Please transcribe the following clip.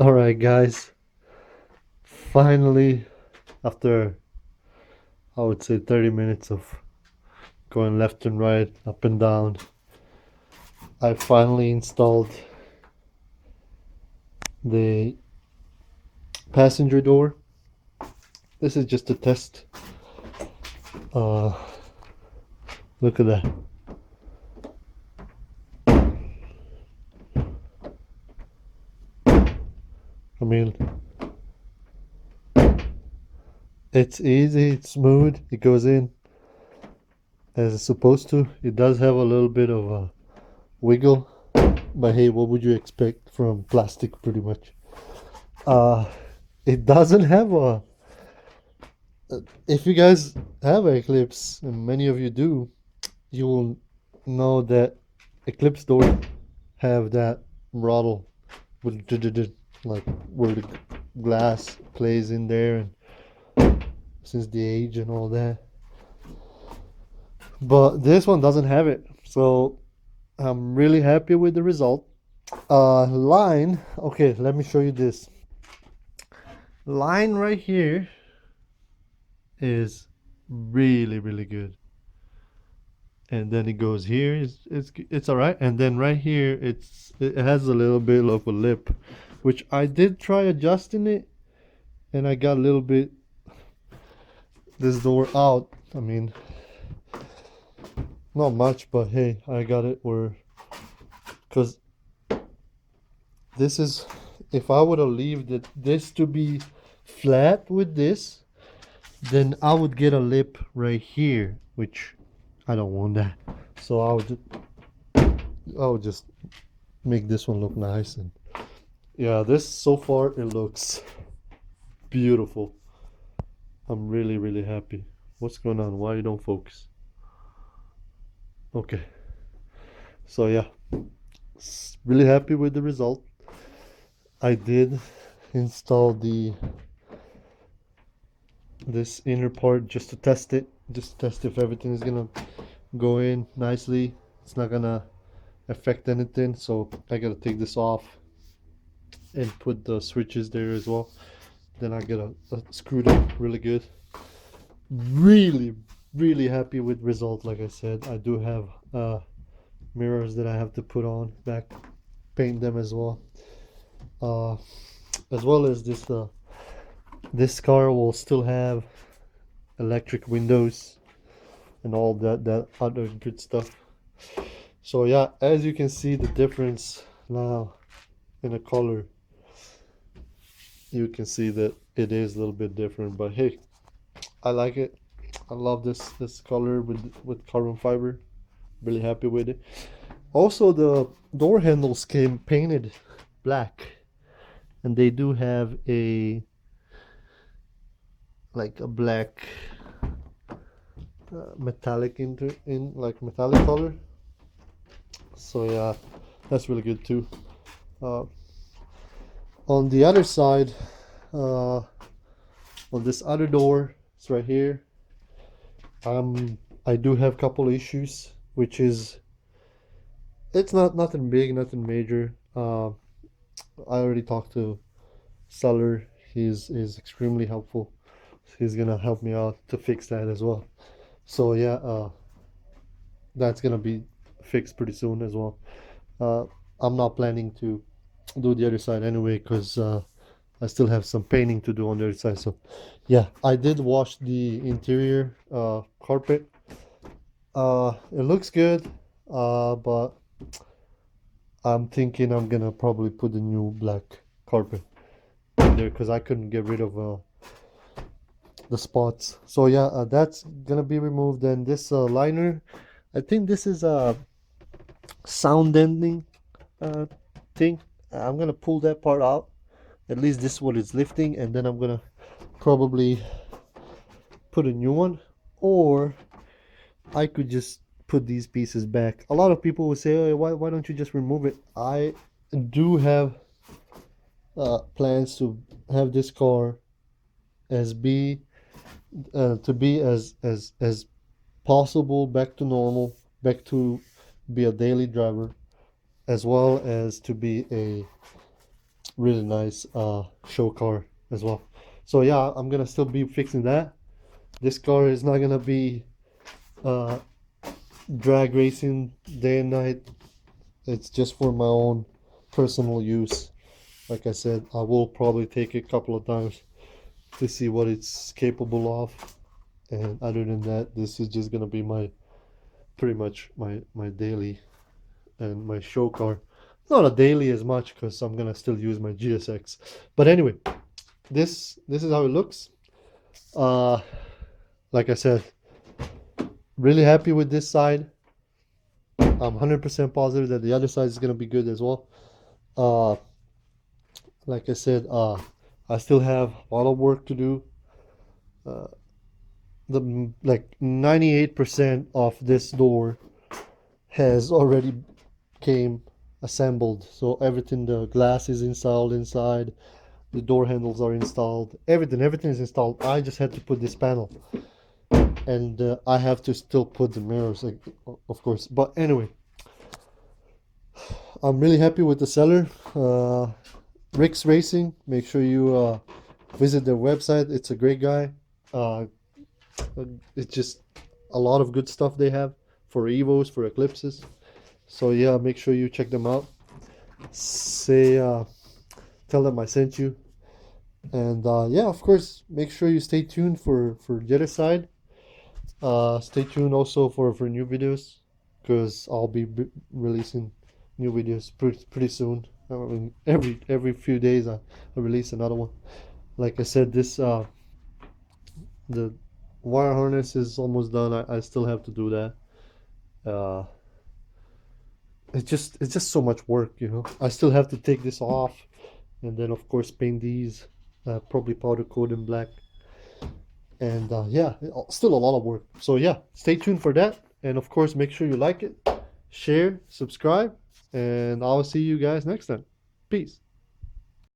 All right, guys. Finally, after I would say 30 minutes of going left and right, up and down, I finally installed the passenger door. This is just a test. Uh, Look at that. I mean, it's easy, it's smooth, it goes in as it's supposed to. It does have a little bit of a wiggle, but hey, what would you expect from plastic pretty much? Uh, it doesn't have a. If you guys have an Eclipse, and many of you do, you will know that Eclipse doors have that rattle with like where the glass plays in there, and since the age and all that. But this one doesn't have it, so I'm really happy with the result. Line. Okay, let me show you this line right here is really good, and then it goes here. It's all right, and then right here it has a little bit of a lip, which I did try adjusting it, and I got a little bit this door out. I mean, not much, but hey, I got it where, because this is, if I would have left this to be flat with this, then I would get a lip right here, which I don't want that. So I would just make this one look nice. And yeah, this so far it looks beautiful. I'm really happy. What's going on? Why you don't focus? Okay. So yeah, really happy with the result. I did install this inner part just to test it, just to test if everything is gonna go in nicely. It's not gonna affect anything, so I gotta take this off and put the switches there as well. Then I gotta screw them really good. Really happy with result. Like I said, I do have mirrors that I have to put on back, paint them as well. uh, as well as this car will still have electric windows and all that other good stuff. So yeah, as you can see the difference now in the color, you can see that it is a little bit different, but hey, I like it. I love this color with carbon fiber. Really happy with it. Also, the door handles came painted black, and they do have a like a black metallic in like metallic color. So yeah, that's really good too. uh, on the other side, uh, on this other door, it's right here. I do have a couple issues, which is, it's not nothing big, nothing major. I already talked to seller. He's extremely helpful. He's gonna help me out to fix that as well. So yeah, that's gonna be fixed pretty soon as well. uh, I'm not planning to do the other side anyway, because I still have some painting to do on the other side. So yeah, I did wash the interior carpet. It looks good, but I'm thinking I'm gonna probably put the new black carpet in there, because I couldn't get rid of the spots. So yeah, that's gonna be removed. And this liner, I think this is a sound deadening uh, thing. I'm gonna pull that part out. At least this is what it's lifting, and then I'm gonna probably put a new one, or I could just put these pieces back. A lot of people will say, "Oh, why don't you just remove it?" I do have plans to have this car as be to be as possible back to normal, back to be a daily driver, as well as to be a really nice show car as well. So yeah, I'm gonna still be fixing that. This car is not gonna be uh, drag racing day and night. It's just for my own personal use. Like I said, I will probably take it a couple of times to see what it's capable of. And other than that, this is just gonna be my pretty much my daily and my show car. Not a daily as much because I'm gonna still use my GSX. But anyway, this is how it looks. Uh, like I said, really happy with this side. I'm 100% positive that the other side is gonna be good as well. Uh, like I said, I still have a lot of work to do. Uh, the like 98% of this door has already came assembled. So everything, the glass is installed inside, the door handles are installed, everything is installed. I just had to put this panel, and I have to still put the mirrors, like, of course. But anyway, I'm really happy with the seller. Rick's Racing. Make sure you visit their website. It's a great guy. Uh, it's just a lot of good stuff they have for Evos, for Eclipses. So yeah, make sure you check them out. Say, tell them I sent you. And yeah, of course, make sure you stay tuned for the other side. Stay tuned also for new videos, because I'll be releasing new videos pretty soon. I mean, every few days I release another one. Like I said, this the wire harness is almost done. I still have to do that. Uh, it's just so much work, you know. I still have to take this off, and then of course paint these, probably powder coat in black. And yeah, still a lot of work. So yeah, stay tuned for that. And of course, make sure you like it, share, subscribe, and I'll see you guys next time. Peace.